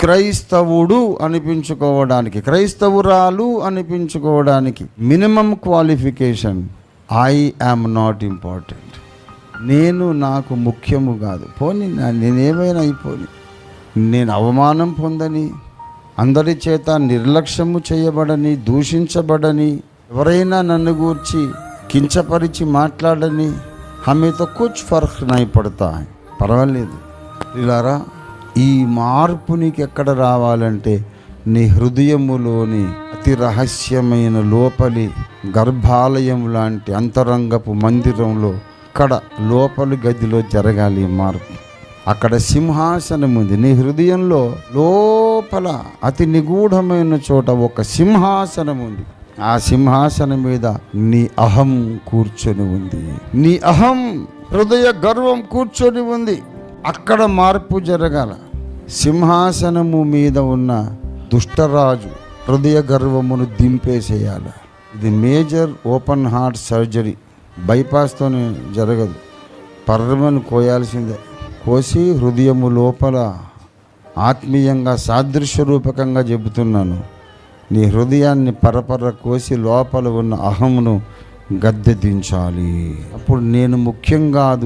క్రైస్తవుడు అనిపించుకోవడానికి, క్రైస్తవురాలు అనిపించుకోవడానికి minimum qualification, I am not important. నాకు ముఖ్యము కాదు. పోనీ నేనేమైనా అయిపోని, నేను అవమానం పొందని, అందరి చేత నిర్లక్ష్యము చేయబడని, దూషించబడని, ఎవరైనా నన్ను గూర్చి కించపరిచి మాట్లాడని, హమేతో కుచ్ ఫర్క్ నై పడతా, పర్వాలేదు. ఇలారా, ఈ మార్పు నీకు ఎక్కడ రావాలంటే నీ హృదయములోని అతి రహస్యమైన లోపలి గర్భాలయం లాంటి అంతరంగపు మందిరంలో, అక్కడ లోపలి గదిలో జరగాలి ఈ మార్పు. అక్కడ సింహాసనం ఉంది. నీ హృదయంలో లోపల అతి నిగూఢమైన చోట ఒక సింహాసనం ఉంది. ఆ సింహాసనం మీద నీ అహం కూర్చొని ఉంది. నీ అహం, హృదయ గర్వం కూర్చొని ఉంది. అక్కడ మార్పు జరగాల. సింహాసనము మీద ఉన్న దుష్టరాజు హృదయ గర్వమును దింపేసేయాలి. ఇది మేజర్ ఓపెన్ హార్ట్ సర్జరీ. బైపాస్తోనే జరగదు, పర్రమని కోయాల్సిందే. కోసి హృదయము లోపల ఆత్మీయంగా సాదృశ్య రూపకంగా చెబుతున్నాను, నీ హృదయాన్ని పరపర కోసి లోపల ఉన్న అహమును గద్దె దించాలి. అప్పుడు నేను ముఖ్యం కాదు